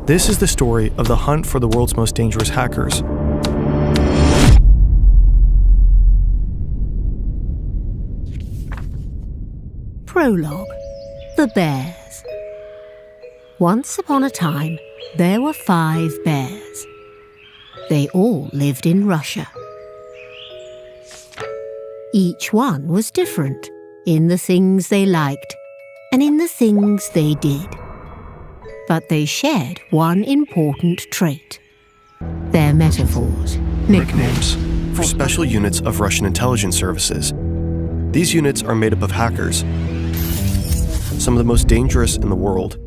This is the story of the hunt for the world's most dangerous hackers. Prologue: The Bears. Once upon a time, there were 5 bears. They all lived in Russia. Each one was different in the things they liked and in the things they did. But they shared one important trait: their metaphors, Nicknames for special units of Russian intelligence services. These units are made up of hackers, some of the most dangerous in the world.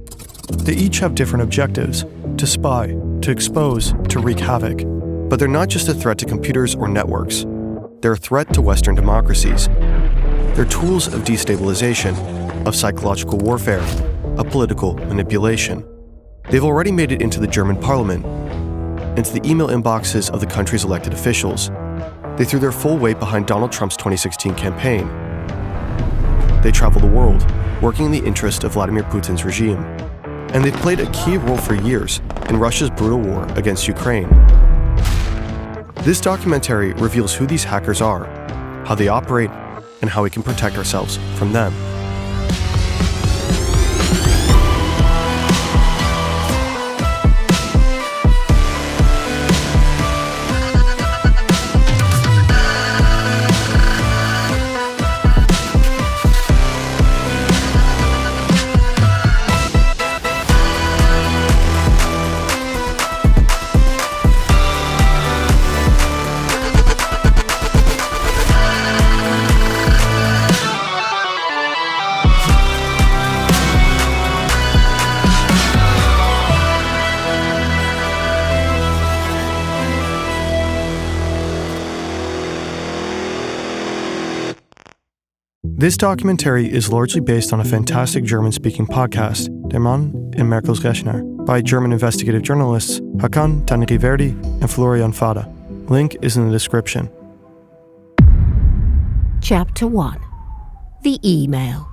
They each have different objectives: to spy, to expose, to wreak havoc. But they're not just a threat to computers or networks. They're a threat to Western democracies. They're tools of destabilization, of psychological warfare, of political manipulation. They've already made it into the German parliament, into the email inboxes of the country's elected officials. They threw their full weight behind Donald Trump's 2016 campaign. They travel the world, working in the interest of Vladimir Putin's regime. And they've played a key role for years in Russia's brutal war against Ukraine. This documentary reveals who these hackers are, how they operate, and how we can protect ourselves from them. This documentary is largely based on a fantastic German-speaking podcast, Der Mann in Merkels Rechner, by German investigative journalists Hakan Tanriverdi and Florian Fada. Link is in the description. Chapter 1: The Email.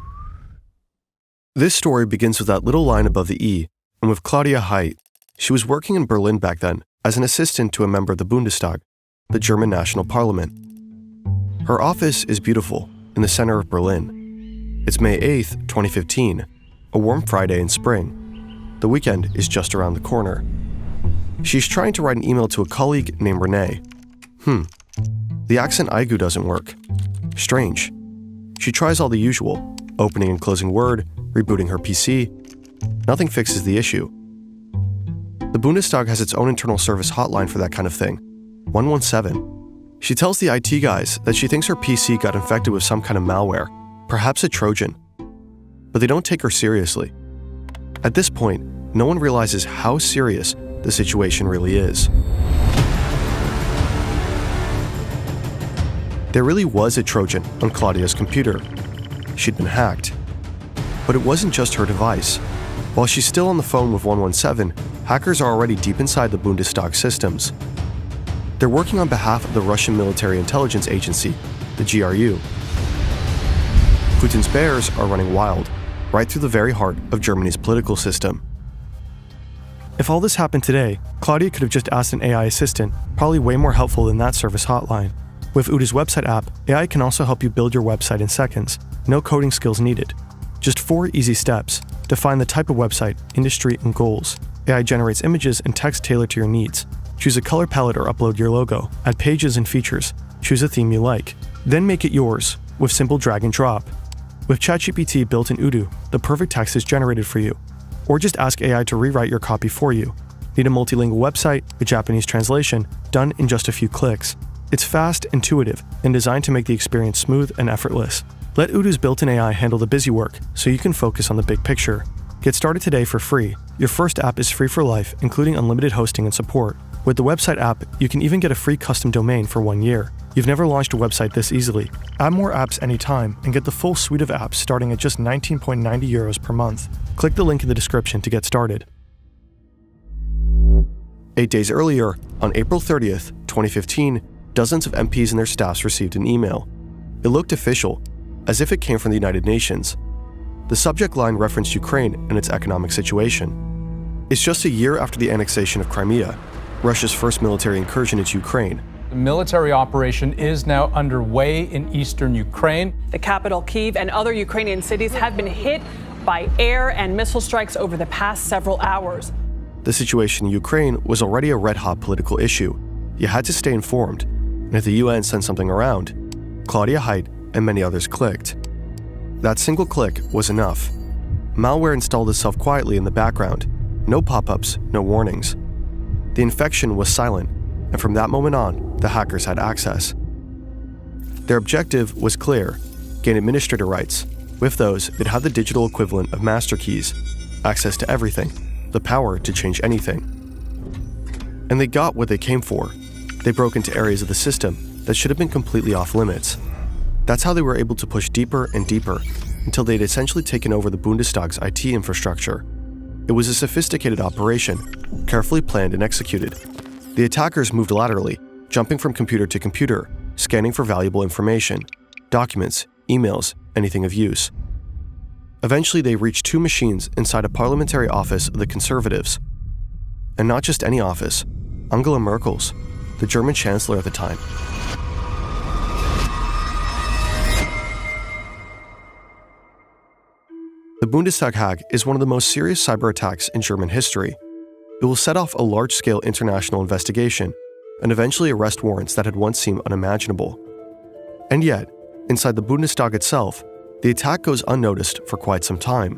This story begins with that little line above the E, and with Claudia Haidt. She was working in Berlin back then as an assistant to a member of the Bundestag, the German national parliament. Her office is beautiful, in the center of Berlin. It's May 8th, 2015, a warm Friday in spring. The weekend is just around the corner. She's trying to write an email to a colleague named Renee. The accent Aigu doesn't work. Strange. She tries all the usual, opening and closing Word, rebooting her PC. Nothing fixes the issue. The Bundestag has its own internal service hotline for that kind of thing, 117. She tells the IT guys that she thinks her PC got infected with some kind of malware, perhaps a Trojan. But they don't take her seriously. At this point, no one realizes how serious the situation really is. There really was a Trojan on Claudia's computer. She'd been hacked. But it wasn't just her device. While she's still on the phone with 117, hackers are already deep inside the Bundestag systems. They're working on behalf of the Russian Military Intelligence Agency, the GRU. Putin's bears are running wild, right through the very heart of Germany's political system. If all this happened today, Claudia could have just asked an AI assistant, probably way more helpful than that service hotline. With Uda's website app, AI can also help you build your website in seconds. No coding skills needed. Just 4 easy steps. Define the type of website, industry, and goals. AI generates images and text tailored to your needs. Choose a color palette or upload your logo. Add pages and features. Choose a theme you like. Then make it yours with simple drag and drop. With ChatGPT built in Udo, the perfect text is generated for you. Or just ask AI to rewrite your copy for you. Need a multilingual website with Japanese translation, done in just a few clicks. It's fast, intuitive, and designed to make the experience smooth and effortless. Let Udo's built-in AI handle the busy work so you can focus on the big picture. Get started today for free. Your first app is free for life, including unlimited hosting and support. With the website app, you can even get a free custom domain for 1 year. You've never launched a website this easily. Add more apps anytime and get the full suite of apps starting at just 19.90 euros per month. Click the link in the description to get started. 8 days earlier, on April 30th, 2015, dozens of MPs and their staffs received an email. It looked official, as if it came from the United Nations. The subject line referenced Ukraine and its economic situation. It's just a year after the annexation of Crimea, Russia's first military incursion into Ukraine. The military operation is now underway in eastern Ukraine. The capital, Kyiv, and other Ukrainian cities have been hit by air and missile strikes over the past several hours. The situation in Ukraine was already a red-hot political issue. You had to stay informed, and if the UN sent something around, Claudia Height and many others clicked. That single click was enough. Malware installed itself quietly in the background. No pop-ups, no warnings. The infection was silent, and from that moment on, the hackers had access. Their objective was clear: gain administrator rights. With those, they'd have the digital equivalent of master keys, access to everything, the power to change anything. And they got what they came for. They broke into areas of the system that should have been completely off limits. That's how they were able to push deeper and deeper, until they'd essentially taken over the Bundestag's IT infrastructure. It was a sophisticated operation, carefully planned and executed. The attackers moved laterally, jumping from computer to computer, scanning for valuable information, documents, emails, anything of use. Eventually, they reached 2 machines inside a parliamentary office of the Conservatives. And not just any office, Angela Merkel's, the German chancellor at the time. The Bundestag hack is one of the most serious cyber attacks in German history. It will set off a large-scale international investigation and eventually arrest warrants that had once seemed unimaginable. And yet, inside the Bundestag itself, the attack goes unnoticed for quite some time.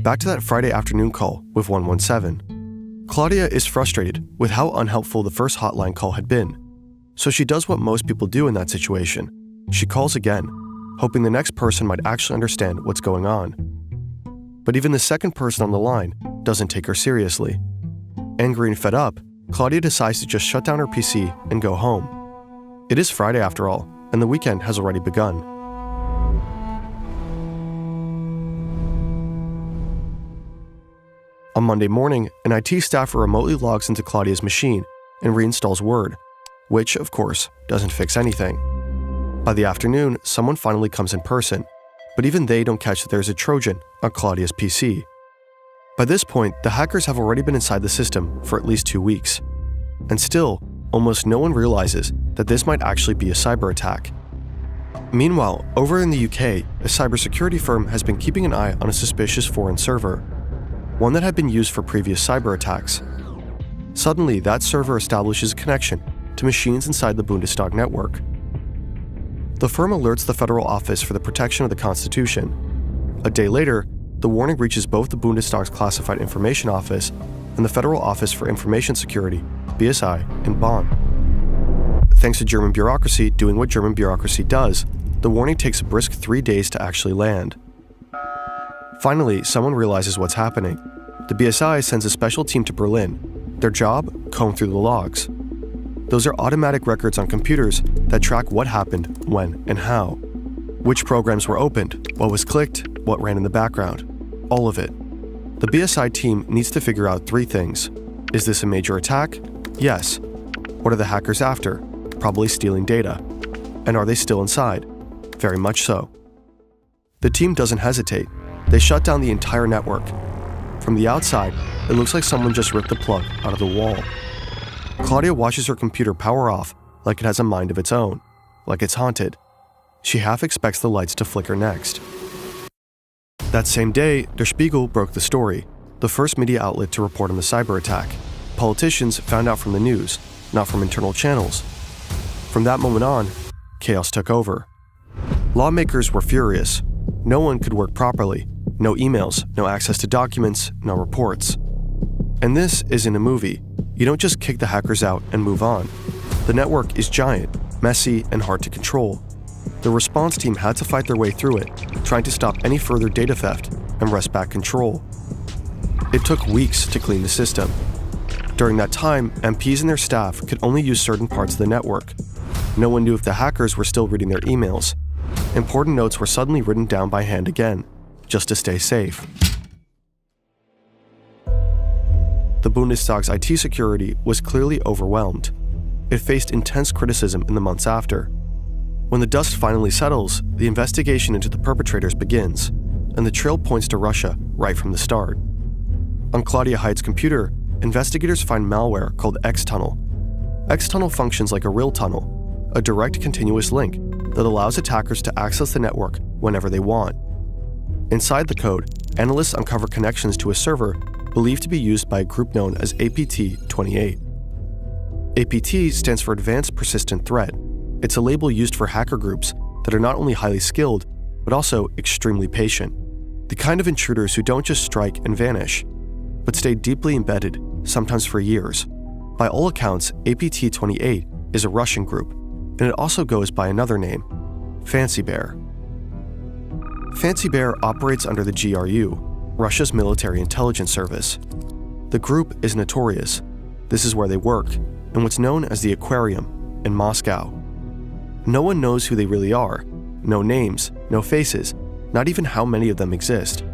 Back to that Friday afternoon call with 117. Claudia is frustrated with how unhelpful the first hotline call had been, so she does what most people do in that situation. She calls again, hoping the next person might actually understand what's going on. But even the second person on the line doesn't take her seriously. Angry and fed up, Claudia decides to just shut down her PC and go home. It is Friday after all, and the weekend has already begun. On Monday morning, an IT staffer remotely logs into Claudia's machine and reinstalls Word, which, of course, doesn't fix anything. By the afternoon, someone finally comes in person, but even they don't catch that there's a Trojan on Claudia's PC. By this point, the hackers have already been inside the system for at least 2 weeks. And still, almost no one realizes that this might actually be a cyber attack. Meanwhile, over in the UK, a cybersecurity firm has been keeping an eye on a suspicious foreign server, one that had been used for previous cyber attacks. Suddenly, that server establishes a connection to machines inside the Bundestag network. The firm alerts the Federal Office for the Protection of the Constitution. A day later, the warning reaches both the Bundestag's Classified Information Office and the Federal Office for Information Security, BSI, in Bonn. Thanks to German bureaucracy doing what German bureaucracy does, the warning takes a brisk 3 days to actually land. Finally, someone realizes what's happening. The BSI sends a special team to Berlin. Their job? Comb through the logs. Those are automatic records on computers that track what happened, when, and how. Which programs were opened, what was clicked, what ran in the background. All of it. The BSI team needs to figure out 3 things. Is this a major attack? Yes. What are the hackers after? Probably stealing data. And are they still inside? Very much so. The team doesn't hesitate. They shut down the entire network. From the outside, it looks like someone just ripped the plug out of the wall. Claudia watches her computer power off like it has a mind of its own, like it's haunted. She half expects the lights to flicker next. That same day, Der Spiegel broke the story, the first media outlet to report on the cyber attack. Politicians found out from the news, not from internal channels. From that moment on, chaos took over. Lawmakers were furious. No one could work properly. No emails, no access to documents, no reports. And this isn't a movie. You don't just kick the hackers out and move on. The network is giant, messy, and hard to control. The response team had to fight their way through it, trying to stop any further data theft and wrest back control. It took weeks to clean the system. During that time, MPs and their staff could only use certain parts of the network. No one knew if the hackers were still reading their emails. Important notes were suddenly written down by hand again, just to stay safe. The Bundestag's IT security was clearly overwhelmed. It faced intense criticism in the months after. When the dust finally settles, the investigation into the perpetrators begins. and the trail points to Russia right from the start. On Claudia Hyde's computer, investigators find malware called X-Tunnel. X-Tunnel functions like a real tunnel, a direct continuous link that allows attackers to access the network whenever they want. Inside the code, analysts uncover connections to a server believed to be used by a group known as APT-28. APT stands for Advanced Persistent Threat. It's a label used for hacker groups that are not only highly skilled, but also extremely patient. The kind of intruders who don't just strike and vanish, but stay deeply embedded, sometimes for years. By all accounts, APT-28 is a Russian group, and it also goes by another name, Fancy Bear. Fancy Bear operates under the GRU, Russia's military intelligence service. The group is notorious. This is where they work, in what's known as the Aquarium in Moscow. No one knows who they really are. No names, no faces, not even how many of them exist.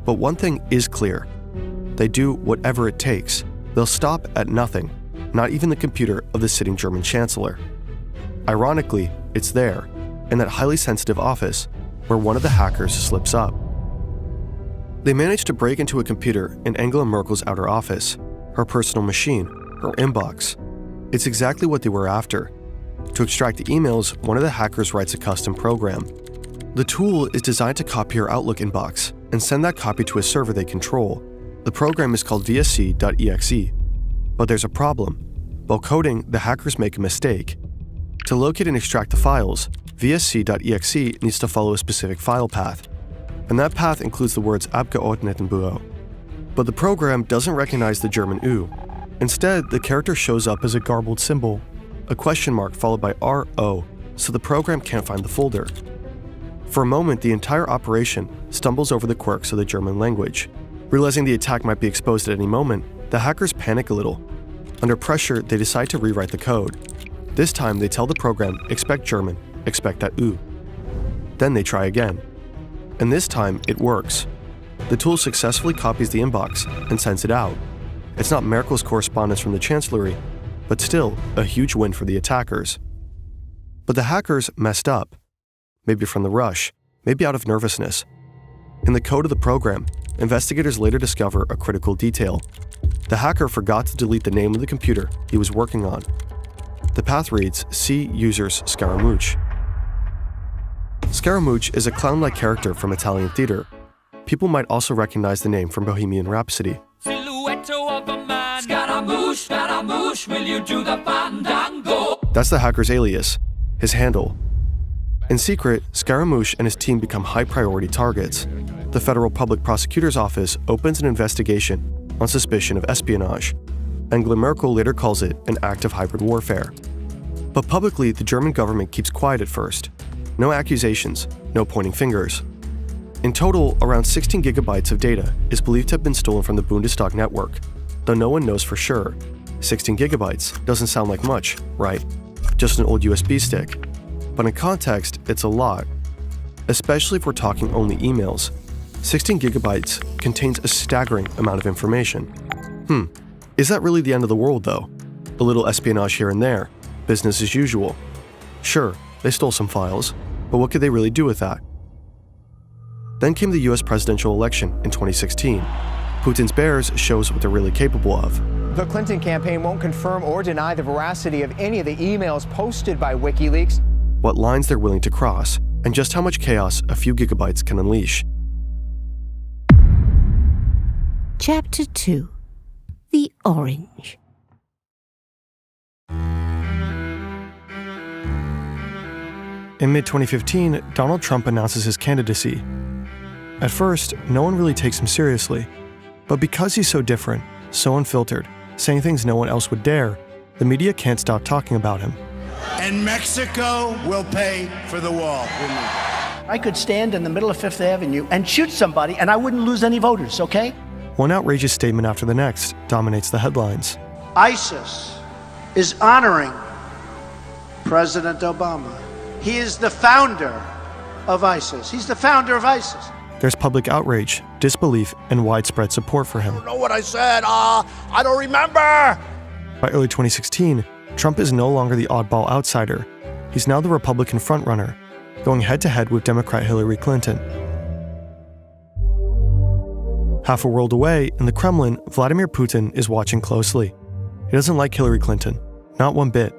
But one thing is clear. They do whatever it takes. They'll stop at nothing, not even the computer of the sitting German chancellor. Ironically, it's there, in that highly sensitive office, where one of the hackers slips up. They managed to break into a computer in Angela Merkel's outer office, her personal machine, her inbox. It's exactly what they were after. To extract the emails, one of the hackers writes a custom program. The tool is designed to copy her Outlook inbox and send that copy to a server they control. The program is called vsc.exe. But there's a problem. While coding, the hackers make a mistake. To locate and extract the files, vsc.exe needs to follow a specific file path, and that path includes the words Abgeordnetenbüro. But the program doesn't recognize the German U. Instead, the character shows up as a garbled symbol, a question mark followed by RO, so the program can't find the folder. For a moment, the entire operation stumbles over the quirks of the German language. Realizing the attack might be exposed at any moment, the hackers panic a little. Under pressure, they decide to rewrite the code. This time, they tell the program, expect German, expect that U. Then they try again. And this time, it works. The tool successfully copies the inbox and sends it out. It's not Merkel's correspondence from the Chancellery, but still a huge win for the attackers. But the hackers messed up. Maybe from the rush, maybe out of nervousness. In the code of the program, investigators later discover a critical detail. The hacker forgot to delete the name of the computer he was working on. The path reads C users Scaramouche. Scaramouche is a clown-like character from Italian theater. People might also recognize the name from Bohemian Rhapsody. Scaramouche, Scaramouche, will you do the fandango? That's the hacker's alias, his handle. In secret, Scaramouche and his team become high-priority targets. The Federal Public Prosecutor's Office opens an investigation on suspicion of espionage. Angela Merkel later calls it an act of hybrid warfare. But publicly, the German government keeps quiet at first. No accusations, no pointing fingers. In total, around 16 gigabytes of data is believed to have been stolen from the Bundestag network, though no one knows for sure. 16 gigabytes doesn't sound like much, right? Just an old USB stick. But in context, it's a lot. Especially if we're talking only emails. 16 gigabytes contains a staggering amount of information. Is that really the end of the world, though? A little espionage here and there, business as usual. Sure, they stole some files, but what could they really do with that? Then came the US presidential election in 2016. Putin's bears shows what they're really capable of. The Clinton campaign won't confirm or deny the veracity of any of the emails posted by WikiLeaks. What lines they're willing to cross, and just how much chaos a few gigabytes can unleash. Chapter 2. The Orange. In mid-2015, Donald Trump announces his candidacy. At first, no one really takes him seriously. But because he's so different, so unfiltered, saying things no one else would dare, the media can't stop talking about him. And Mexico will pay for the wall. I could stand in the middle of Fifth Avenue and shoot somebody and I wouldn't lose any voters, okay? One outrageous statement after the next dominates the headlines. ISIS is honoring President Obama. He is the founder of ISIS. He's the founder of ISIS. There's public outrage, disbelief, and widespread support for him. I don't know what I said. I don't remember. By early 2016, Trump is no longer the oddball outsider. He's now the Republican frontrunner, going head-to-head with Democrat Hillary Clinton. Half a world away, in the Kremlin, Vladimir Putin is watching closely. He doesn't like Hillary Clinton, not one bit.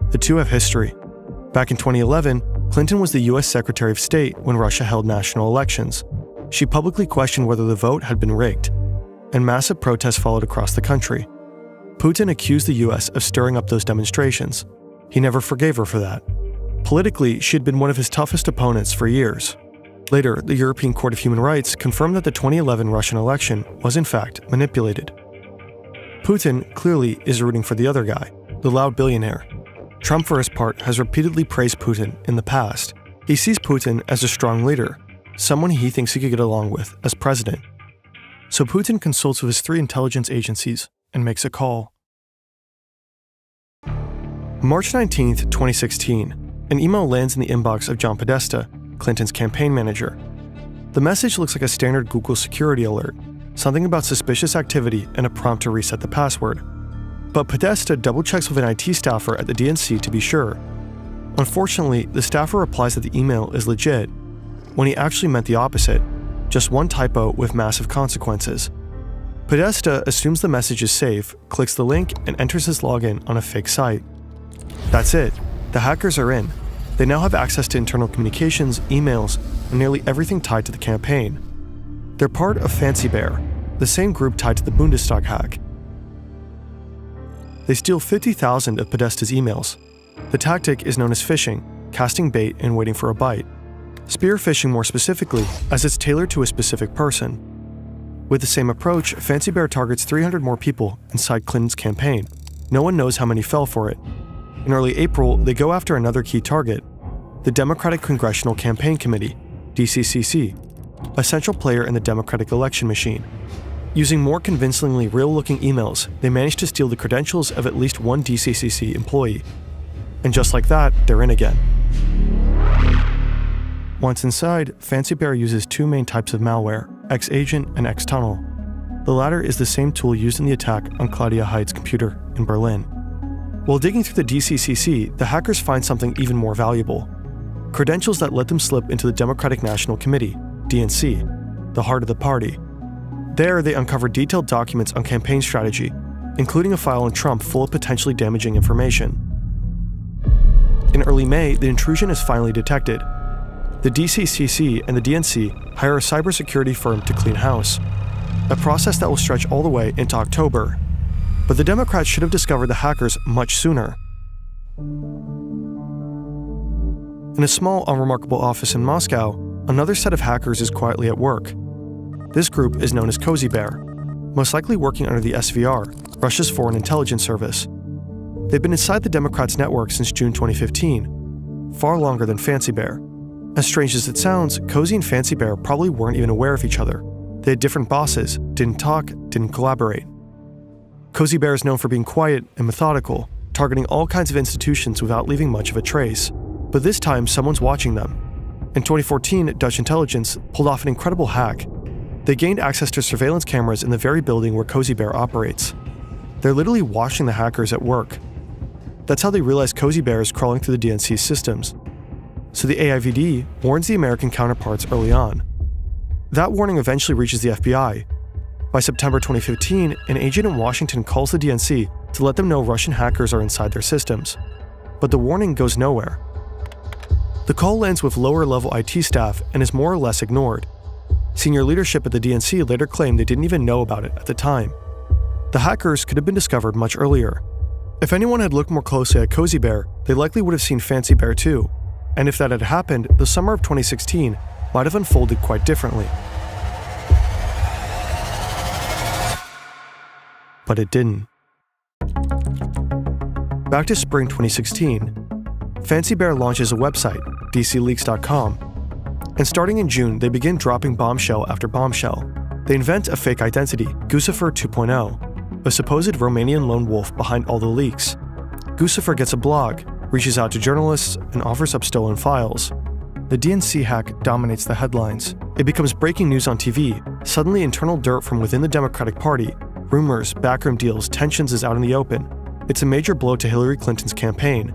The two have history. Back in 2011, Clinton was the US Secretary of State when Russia held national elections. She publicly questioned whether the vote had been rigged, and massive protests followed across the country. Putin accused the US of stirring up those demonstrations. He never forgave her for that. Politically, she had been one of his toughest opponents for years. Later, the European Court of Human Rights confirmed that the 2011 Russian election was in fact manipulated. Putin clearly is rooting for the other guy, the loud billionaire. Trump, for his part, has repeatedly praised Putin in the past. He sees Putin as a strong leader, someone he thinks he could get along with as president. So Putin consults with his 3 intelligence agencies and makes a call. March 19, 2016, an email lands in the inbox of John Podesta, Clinton's campaign manager. The message looks like a standard Google security alert, something about suspicious activity and a prompt to reset the password. But Podesta double-checks with an IT staffer at the DNC to be sure. Unfortunately, the staffer replies that the email is legit, when he actually meant the opposite, just one typo with massive consequences. Podesta assumes the message is safe, clicks the link, and enters his login on a fake site. That's it. The hackers are in. They now have access to internal communications, emails, and nearly everything tied to the campaign. They're part of Fancy Bear, the same group tied to the Bundestag hack. They steal 50,000 of Podesta's emails. The tactic is known as phishing, casting bait and waiting for a bite. Spear phishing more specifically, as it's tailored to a specific person. With the same approach, Fancy Bear targets 300 more people inside Clinton's campaign. No one knows how many fell for it. In early April, they go after another key target, the Democratic Congressional Campaign Committee, DCCC, a central player in the Democratic election machine. Using more convincingly real-looking emails, they managed to steal the credentials of at least one DCCC employee. And just like that, they're in again. Once inside, Fancy Bear uses 2 main types of malware, X-Agent and X-Tunnel. The latter is the same tool used in the attack on Claudia Heid's computer in Berlin. While digging through the DCCC, the hackers find something even more valuable. Credentials that let them slip into the Democratic National Committee, DNC, the heart of the party. There, they uncover detailed documents on campaign strategy, including a file on Trump full of potentially damaging information. In early May, the intrusion is finally detected. The DCCC and the DNC hire a cybersecurity firm to clean house, a process that will stretch all the way into October. But the Democrats should have discovered the hackers much sooner. In a small, unremarkable office in Moscow, another set of hackers is quietly at work. This group is known as Cozy Bear, most likely working under the SVR, Russia's foreign intelligence service. They've been inside the Democrats' network since June 2015, far longer than Fancy Bear. As strange as it sounds, Cozy and Fancy Bear probably weren't even aware of each other. They had different bosses, didn't talk, didn't collaborate. Cozy Bear is known for being quiet and methodical, targeting all kinds of institutions without leaving much of a trace. But this time, someone's watching them. In 2014, Dutch intelligence pulled off an incredible hack. They gained access to surveillance cameras in the very building where Cozy Bear operates. They're literally watching the hackers at work. That's how they realize Cozy Bear is crawling through the DNC's systems. So the AIVD warns the American counterparts early on. That warning eventually reaches the FBI. By September 2015, an agent in Washington calls the DNC to let them know Russian hackers are inside their systems. But the warning goes nowhere. The call lands with lower-level IT staff and is more or less ignored. Senior leadership at the DNC later claimed they didn't even know about it at the time. The hackers could have been discovered much earlier. If anyone had looked more closely at Cozy Bear, they likely would have seen Fancy Bear too. And if that had happened, the summer of 2016 might have unfolded quite differently. But it didn't. Back to spring 2016, Fancy Bear launches a website, dcleaks.com, and starting in June, they begin dropping bombshell after bombshell. They invent a fake identity, Guccifer 2.0, a supposed Romanian lone wolf behind all the leaks. Guccifer gets a blog, reaches out to journalists, and offers up stolen files. The DNC hack dominates the headlines. It becomes breaking news on TV. Suddenly, internal dirt from within the Democratic Party, rumors, backroom deals, tensions is out in the open. It's a major blow to Hillary Clinton's campaign.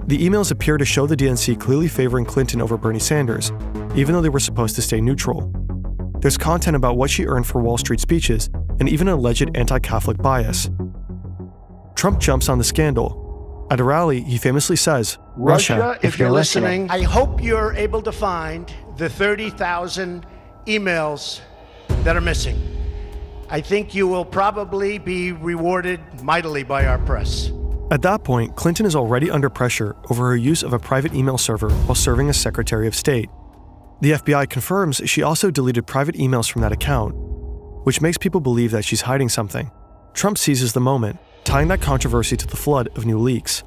The emails appear to show the DNC clearly favoring Clinton over Bernie Sanders, even though they were supposed to stay neutral. There's content about what she earned for Wall Street speeches, and even an alleged anti-Catholic bias. Trump jumps on the scandal. At a rally, he famously says, Russia, if you're listening, I hope you're able to find the 30,000 emails that are missing. I think you will probably be rewarded mightily by our press. At that point, Clinton is already under pressure over her use of a private email server while serving as Secretary of State. The FBI confirms she also deleted private emails from that account, which makes people believe that she's hiding something. Trump seizes the moment, tying that controversy to the flood of new leaks.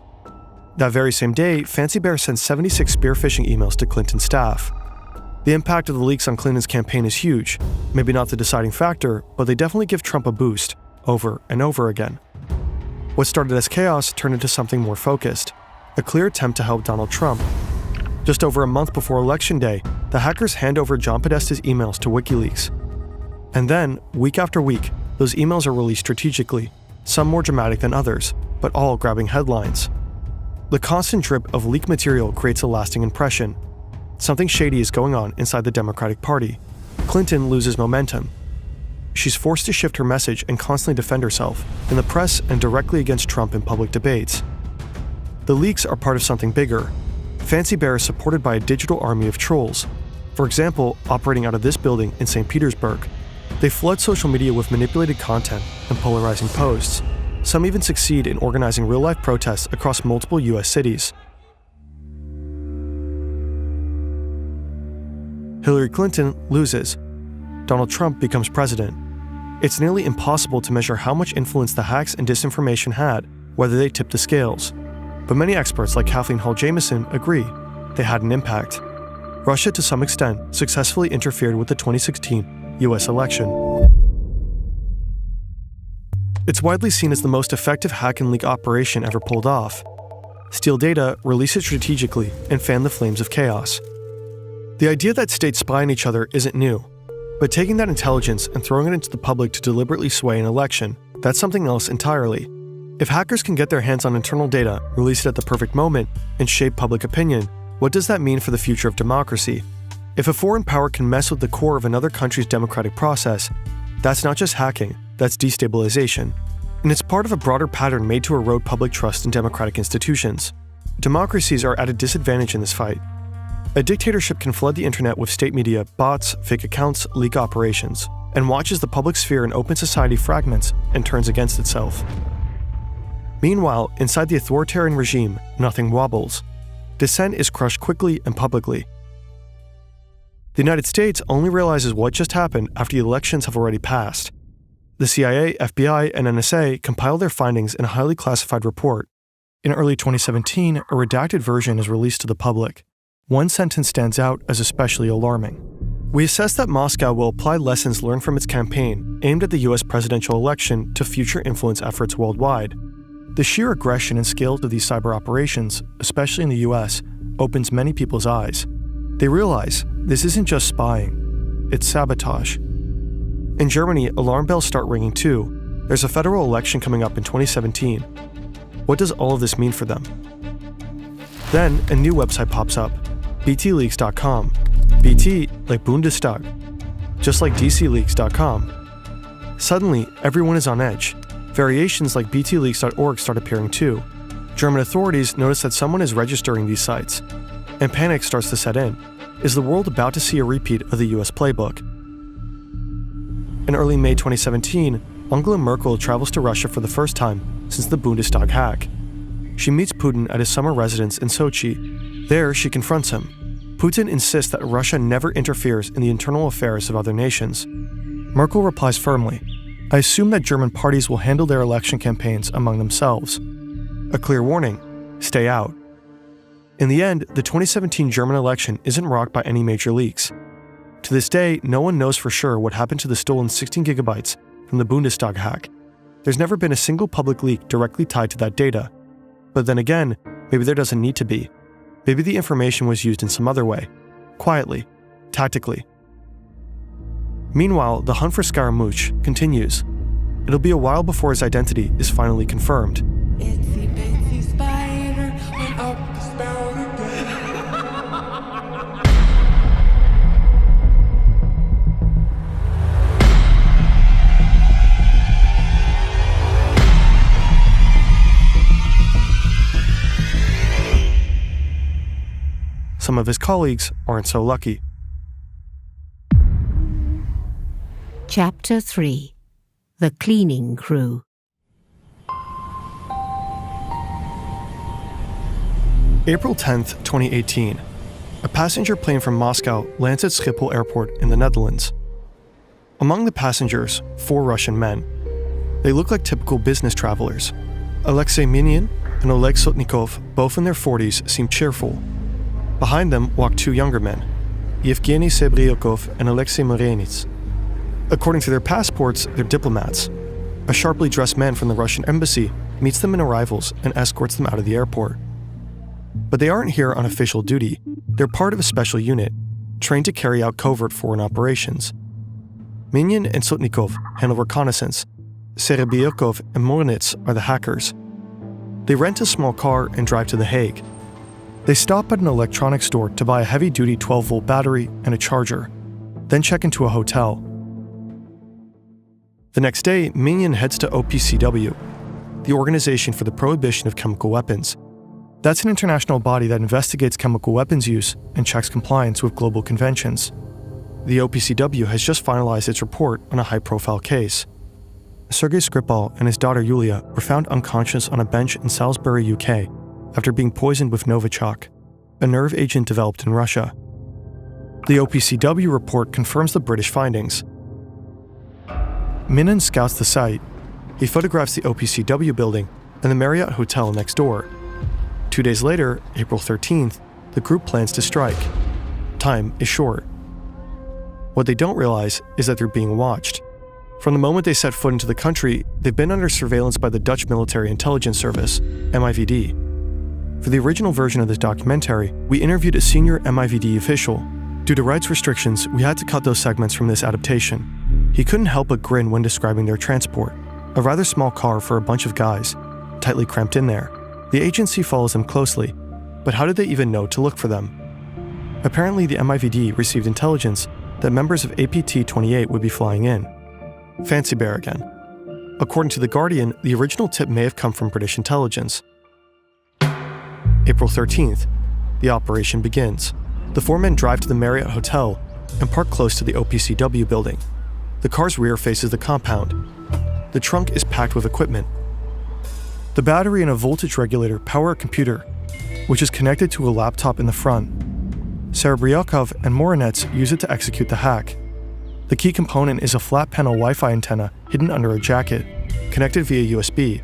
That very same day, Fancy Bear sends 76 spear phishing emails to Clinton's staff. The impact of the leaks on Clinton's campaign is huge, maybe not the deciding factor, but they definitely give Trump a boost, over and over again. What started as chaos turned into something more focused, a clear attempt to help Donald Trump. Just over a month before Election Day, the hackers hand over John Podesta's emails to WikiLeaks. And then, week after week, those emails are released strategically, some more dramatic than others, but all grabbing headlines. The constant drip of leaked material creates a lasting impression. Something shady is going on inside the Democratic Party. Clinton loses momentum. She's forced to shift her message and constantly defend herself, in the press and directly against Trump in public debates. The leaks are part of something bigger. Fancy Bear is supported by a digital army of trolls, for example, operating out of this building in St. Petersburg. They flood social media with manipulated content and polarizing posts. Some even succeed in organizing real-life protests across multiple US cities. Hillary Clinton loses. Donald Trump becomes president. It's nearly impossible to measure how much influence the hacks and disinformation had, whether they tipped the scales. But many experts like Kathleen Hall-Jamieson agree they had an impact. Russia, to some extent, successfully interfered with the 2016 US election. It's widely seen as the most effective hack and leak operation ever pulled off. Steal data, release it strategically, and fan the flames of chaos. The idea that states spy on each other isn't new, but taking that intelligence and throwing it into the public to deliberately sway an election, that's something else entirely. If hackers can get their hands on internal data, release it at the perfect moment, and shape public opinion, what does that mean for the future of democracy? If a foreign power can mess with the core of another country's democratic process, that's not just hacking, that's destabilization. And it's part of a broader pattern made to erode public trust in democratic institutions. Democracies are at a disadvantage in this fight. A dictatorship can flood the internet with state media, bots, fake accounts, leak operations, and watches the public sphere in open society fragments and turns against itself. Meanwhile, inside the authoritarian regime, nothing wobbles. Dissent is crushed quickly and publicly. The United States only realizes what just happened after the elections have already passed. The CIA, FBI, and NSA compile their findings in a highly classified report. In early 2017, a redacted version is released to the public. One sentence stands out as especially alarming. We assess that Moscow will apply lessons learned from its campaign aimed at the US presidential election to future influence efforts worldwide. The sheer aggression and scale of these cyber operations, especially in the US, opens many people's eyes. They realize this isn't just spying, it's sabotage. In Germany, alarm bells start ringing too. There's a federal election coming up in 2017. What does all of this mean for them? Then, a new website pops up, btleaks.com. BT like Bundestag, just like dcleaks.com. Suddenly, everyone is on edge. Variations like btleaks.org start appearing too. German authorities notice that someone is registering these sites, and panic starts to set in. Is the world about to see a repeat of the US playbook? In early May 2017, Angela Merkel travels to Russia for the first time since the Bundestag hack. She meets Putin at his summer residence in Sochi. There, she confronts him. Putin insists that Russia never interferes in the internal affairs of other nations. Merkel replies firmly, "I assume that German parties will handle their election campaigns among themselves." A clear warning, stay out. In the end, the 2017 German election isn't rocked by any major leaks. To this day, no one knows for sure what happened to the stolen 16 gigabytes from the Bundestag hack. There's never been a single public leak directly tied to that data. But then again, maybe there doesn't need to be. Maybe the information was used in some other way, quietly, tactically. Meanwhile, the hunt for Scaramouche continues. It'll be a while before his identity is finally confirmed. Itsy bitsy spider went up the spout again. some of his colleagues aren't so lucky. Chapter 3. The Cleaning Crew. April 10th, 2018. A passenger plane from Moscow lands at Schiphol Airport in the Netherlands. Among the passengers, 4 Russian men. They look like typical business travelers. Alexei Minin and Oleg Sotnikov, both in their 40s, seem cheerful. Behind them walk 2 younger men, Yevgeny Sebryakov and Alexei Morenits. According to their passports, they're diplomats. A sharply dressed man from the Russian embassy meets them in arrivals and escorts them out of the airport. But they aren't here on official duty. They're part of a special unit, trained to carry out covert foreign operations. Minin and Sotnikov handle reconnaissance. Serebyakov and Morenits are the hackers. They rent a small car and drive to The Hague. They stop at an electronics store to buy a heavy-duty 12-volt battery and a charger, then check into a hotel. The next day, Minin heads to OPCW, the Organization for the Prohibition of Chemical Weapons. That's an international body that investigates chemical weapons use and checks compliance with global conventions. The OPCW has just finalized its report on a high-profile case. Sergei Skripal and his daughter Yulia were found unconscious on a bench in Salisbury, UK, after being poisoned with Novichok, a nerve agent developed in Russia. The OPCW report confirms the British findings. Minin scouts the site. He photographs the OPCW building and the Marriott Hotel next door. 2 days later, April 13th, the group plans to strike. Time is short. What they don't realize is that they're being watched. From the moment they set foot into the country, they've been under surveillance by the Dutch Military Intelligence Service, MIVD. For the original version of this documentary, we interviewed a senior MIVD official. Due to rights restrictions, we had to cut those segments from this adaptation. He couldn't help but grin when describing their transport, a rather small car for a bunch of guys, tightly cramped in there. The agency follows them closely, but how did they even know to look for them? Apparently, the MIVD received intelligence that members of APT-28 would be flying in. Fancy bear again. According to The Guardian, the original tip may have come from British intelligence. April 13th, the operation begins. The 4 men drive to the Marriott Hotel and park close to the OPCW building. The car's rear faces the compound. The trunk is packed with equipment. The battery and a voltage regulator power a computer, which is connected to a laptop in the front. Serebryakov and Morenets use it to execute the hack. The key component is a flat panel Wi-Fi antenna hidden under a jacket, connected via USB.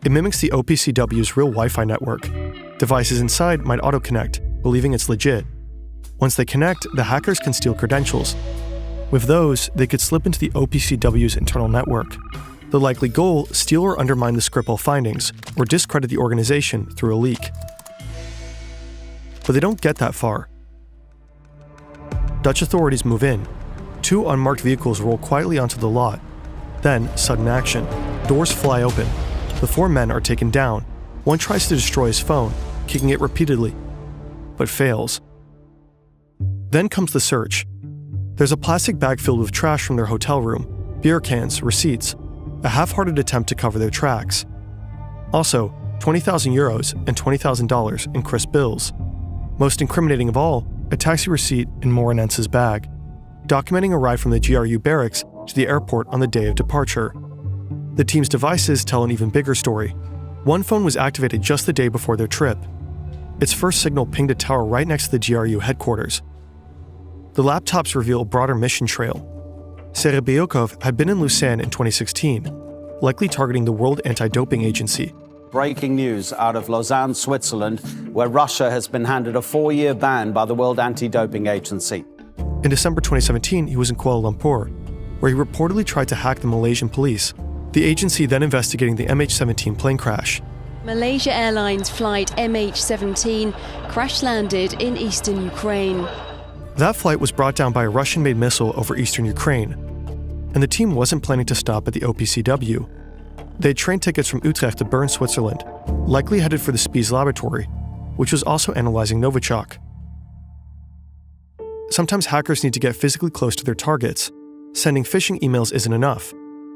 It mimics the OPCW's real Wi-Fi network. Devices inside might auto-connect, believing it's legit. Once they connect, the hackers can steal credentials. With those, they could slip into the OPCW's internal network. The likely goal, steal or undermine the Skripal findings, or discredit the organization through a leak. But they don't get that far. Dutch authorities move in. 2 unmarked vehicles roll quietly onto the lot. Then, sudden action. Doors fly open. The 4 men are taken down. One tries to destroy his phone, kicking it repeatedly, but fails. Then comes the search. There's a plastic bag filled with trash from their hotel room, beer cans, receipts, a half-hearted attempt to cover their tracks. Also, 20,000 euros and $20,000 in crisp bills. Most incriminating of all, a taxi receipt in Morenets's bag, documenting a ride from the GRU barracks to the airport on the day of departure. The team's devices tell an even bigger story. One phone was activated just the day before their trip. Its first signal pinged a tower right next to the GRU headquarters. The laptops reveal a broader mission trail. Serebyakov had been in Lausanne in 2016, likely targeting the World Anti-Doping Agency. Breaking news out of Lausanne, Switzerland, where Russia has been handed a 4-year ban by the World Anti-Doping Agency. In December 2017, he was in Kuala Lumpur, where he reportedly tried to hack the Malaysian police, the agency then investigating the MH17 plane crash. Malaysia Airlines flight MH17 crash-landed in eastern Ukraine. That flight was brought down by a Russian-made missile over eastern Ukraine, and the team wasn't planning to stop at the OPCW. They had train tickets from Utrecht to Bern, Switzerland, likely headed for the Spies laboratory, which was also analyzing Novichok. Sometimes hackers need to get physically close to their targets. Sending phishing emails isn't enough.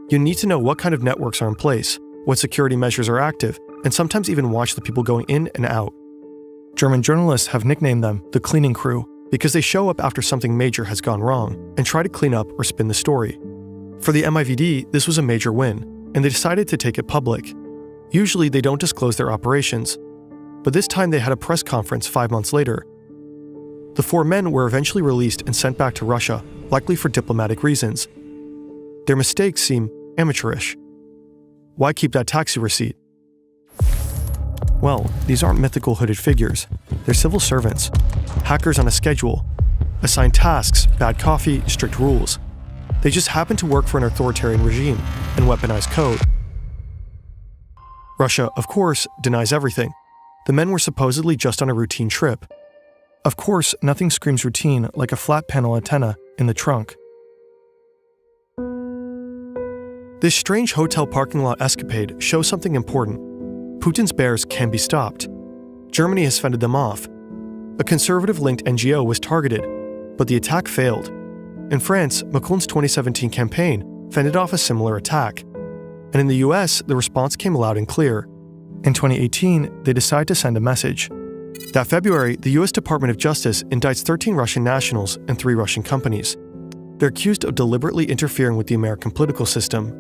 You need to know what kind of networks are in place, what security measures are active, and sometimes even watch the people going in and out. German journalists have nicknamed them the cleaning crew because they show up after something major has gone wrong and try to clean up or spin the story. For the MIVD, this was a major win, and they decided to take it public. Usually they don't disclose their operations, but this time they had a press conference 5 months later. The 4 men were eventually released and sent back to Russia, likely for diplomatic reasons. Their mistakes seem amateurish. Why keep that taxi receipt? Well, these aren't mythical hooded figures. They're civil servants, hackers on a schedule, assigned tasks, bad coffee, strict rules. They just happen to work for an authoritarian regime and weaponize code. Russia, of course, denies everything. The men were supposedly just on a routine trip. Of course, nothing screams routine like a flat panel antenna in the trunk. This strange hotel parking lot escapade shows something important. Putin's bears can be stopped. Germany has fended them off. A conservative-linked NGO was targeted, but the attack failed. In France, Macron's 2017 campaign fended off a similar attack. And in the US, the response came loud and clear. In 2018, they decided to send a message. That February, the US Department of Justice indicts 13 Russian nationals and 3 Russian companies. They're accused of deliberately interfering with the American political system.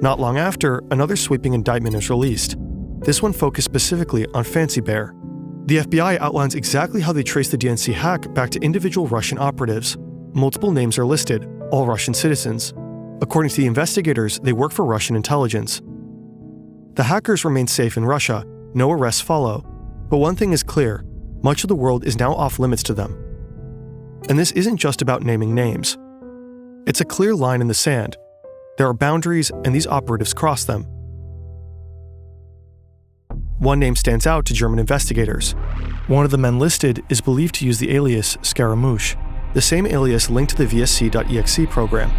Not long after, another sweeping indictment is released. This one focused specifically on Fancy Bear. The FBI outlines exactly how they traced the DNC hack back to individual Russian operatives. Multiple names are listed, all Russian citizens. According to the investigators, they work for Russian intelligence. The hackers remain safe in Russia, no arrests follow. But one thing is clear, much of the world is now off limits to them. And this isn't just about naming names. It's a clear line in the sand. There are boundaries, and these operatives cross them. One name stands out to German investigators. One of the men listed is believed to use the alias Scaramouche, the same alias linked to the VSC.exe program.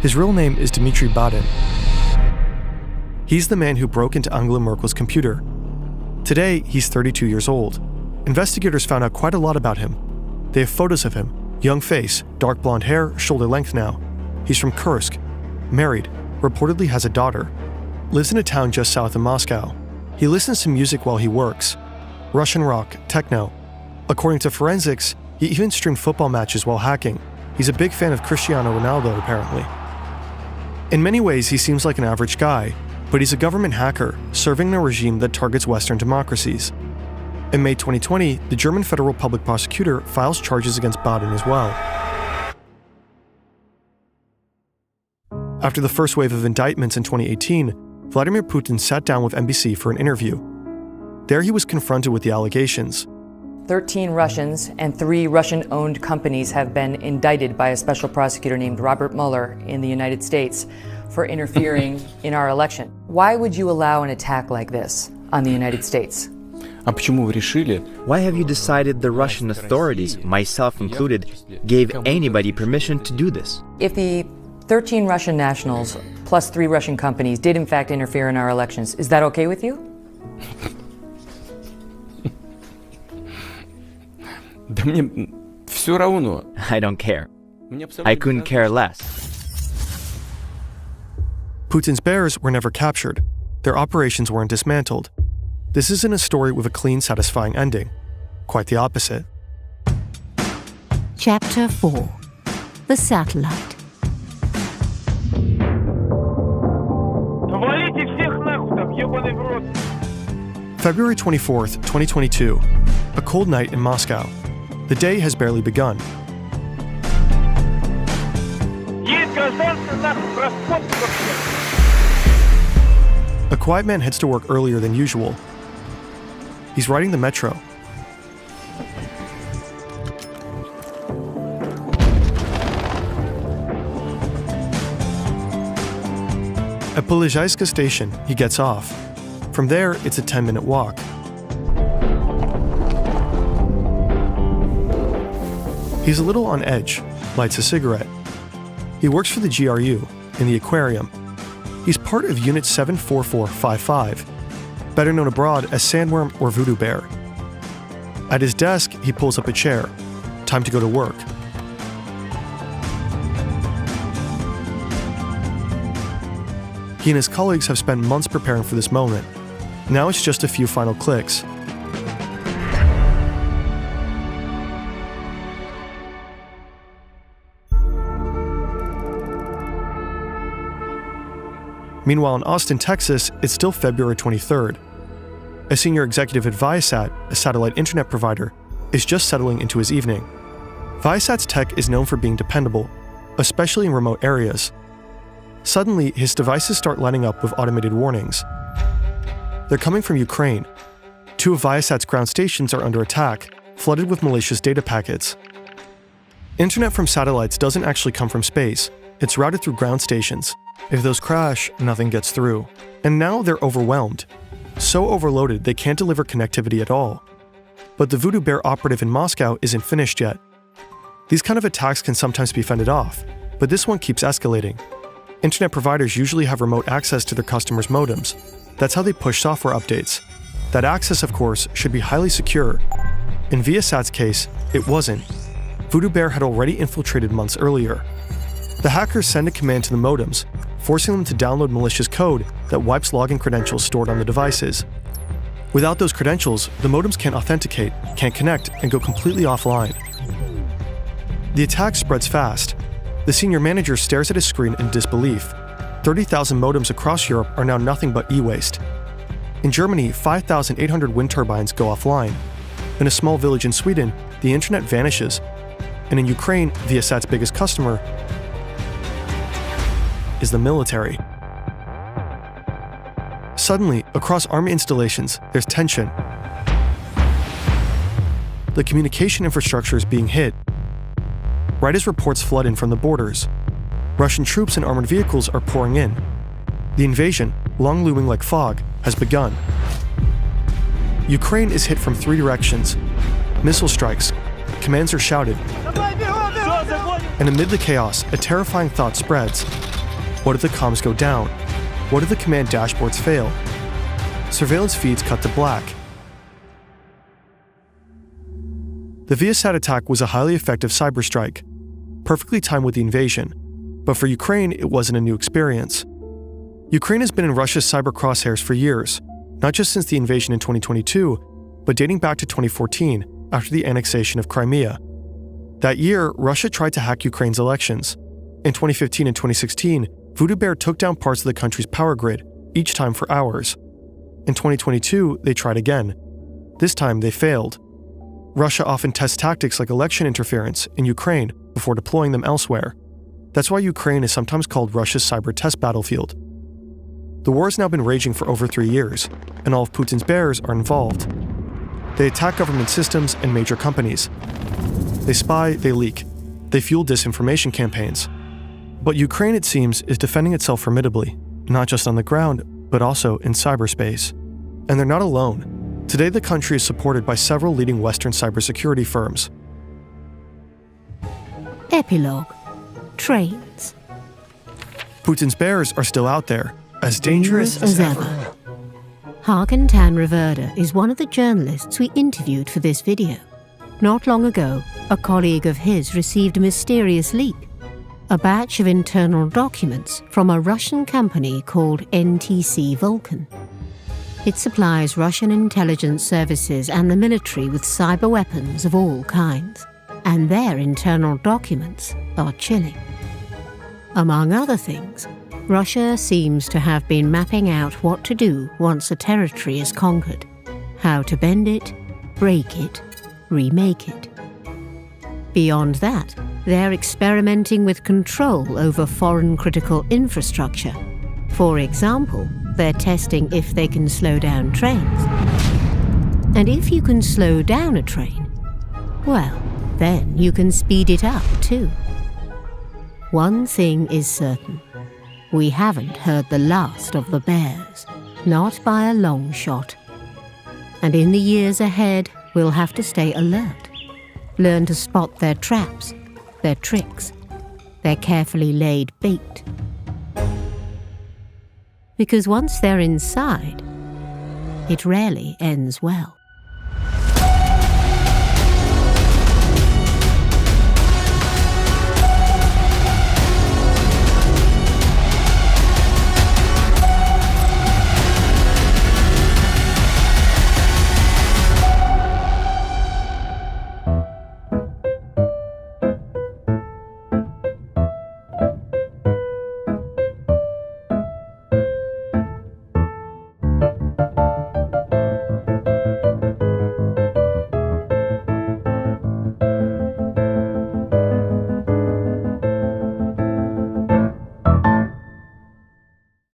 His real name is Dmitry Badin. He's the man who broke into Angela Merkel's computer. Today, he's 32 years old. Investigators found out quite a lot about him. They have photos of him, young face, dark blonde hair, shoulder length now. He's from Kursk, married, reportedly has a daughter, lives in a town just south of Moscow. He listens to music while he works, Russian rock, techno. According to forensics, he even streamed football matches while hacking. He's a big fan of Cristiano Ronaldo, apparently. In many ways, he seems like an average guy, but he's a government hacker serving in a regime that targets Western democracies. In May 2020, the German federal public prosecutor files charges against Badin as well. After the first wave of indictments in 2018, Vladimir Putin sat down with NBC for an interview. There he was confronted with the allegations. 13 Russians and 3 Russian-owned companies have been indicted by a special prosecutor named Robert Mueller in the United States for interfering in our election. Why would you allow an attack like this on the United States? Why have you decided the Russian authorities, myself included, gave anybody permission to do this? If the 13 Russian nationals plus 3 Russian companies did in fact interfere in our elections, is that okay with you? I don't care. I couldn't care less. Putin's bears were never captured. Their operations weren't dismantled. This isn't a story with a clean, satisfying ending. Quite the opposite. Chapter 4. The Satellite. February 24th, 2022. A cold night in Moscow. The day has barely begun. A quiet man heads to work earlier than usual. He's riding the metro. At Polizhayska station, he gets off. From there, it's a 10-minute walk. He's a little on edge, lights a cigarette. He works for the GRU, in the aquarium. He's part of Unit 74455, better known abroad as Sandworm or Voodoo Bear. At his desk, he pulls up a chair. Time to go to work. He and his colleagues have spent months preparing for this moment. Now it's just a few final clicks. Meanwhile, in Austin, Texas, it's still February 23rd. A senior executive at Viasat, a satellite internet provider, is just settling into his evening. Viasat's tech is known for being dependable, especially in remote areas. Suddenly, his devices start lighting up with automated warnings. They're coming from Ukraine. 2 of Viasat's ground stations are under attack, flooded with malicious data packets. Internet from satellites doesn't actually come from space. It's routed through ground stations. If those crash, nothing gets through. And now they're overwhelmed. So overloaded they can't deliver connectivity at all. But the Voodoo Bear operative in Moscow isn't finished yet. These kind of attacks can sometimes be fended off, but this one keeps escalating. Internet providers usually have remote access to their customers' modems. That's how they push software updates. That access, of course, should be highly secure. In Viasat's case, it wasn't. Voodoo Bear had already infiltrated months earlier. The hackers send a command to the modems, forcing them to download malicious code that wipes login credentials stored on the devices. Without those credentials, the modems can't authenticate, can't connect, and go completely offline. The attack spreads fast. The senior manager stares at his screen in disbelief. 30,000 modems across Europe are now nothing but e-waste. In Germany, 5,800 wind turbines go offline. In a small village in Sweden, the internet vanishes. And in Ukraine, Viasat's biggest customer is the military. Suddenly, across army installations, there's tension. The communication infrastructure is being hit. Right as reports flood in from the borders, Russian troops and armored vehicles are pouring in. The invasion, long looming like fog, has begun. Ukraine is hit from 3 directions. Missile strikes, commands are shouted. And amid the chaos, a terrifying thought spreads. What if the comms go down? What if the command dashboards fail? Surveillance feeds cut to black. The Viasat attack was a highly effective cyber strike, perfectly timed with the invasion. But for Ukraine, it wasn't a new experience. Ukraine has been in Russia's cyber crosshairs for years, not just since the invasion in 2022, but dating back to 2014, after the annexation of Crimea. That year, Russia tried to hack Ukraine's elections. In 2015 and 2016, Voodoo Bear took down parts of the country's power grid, each time for hours. In 2022, they tried again. This time, they failed. Russia often tests tactics like election interference in Ukraine before deploying them elsewhere. That's why Ukraine is sometimes called Russia's cyber test battlefield. The war has now been raging for over 3 years, and all of Putin's bears are involved. They attack government systems and major companies. They spy, they leak. They fuel disinformation campaigns. But Ukraine, it seems, is defending itself formidably, not just on the ground, but also in cyberspace. And they're not alone. Today, the country is supported by several leading Western cybersecurity firms. Epilogue. Trains. Putin's bears are still out there, as dangerous as ever. Hagen Tan Reverda is one of the journalists we interviewed for this video. Not long ago, a colleague of his received a mysterious leak. A batch of internal documents from a Russian company called NTC Vulcan. It supplies Russian intelligence services and the military with cyber weapons of all kinds, and their internal documents are chilling. Among other things, Russia seems to have been mapping out what to do once a territory is conquered, how to bend it, break it, remake it. Beyond that, they're experimenting with control over foreign critical infrastructure. For example, they're testing if they can slow down trains. And if you can slow down a train, well, then you can speed it up too. One thing is certain. We haven't heard the last of the bears, not by a long shot. And in the years ahead, we'll have to stay alert. Learn to spot their traps, their tricks, their carefully laid bait. Because once they're inside, it rarely ends well.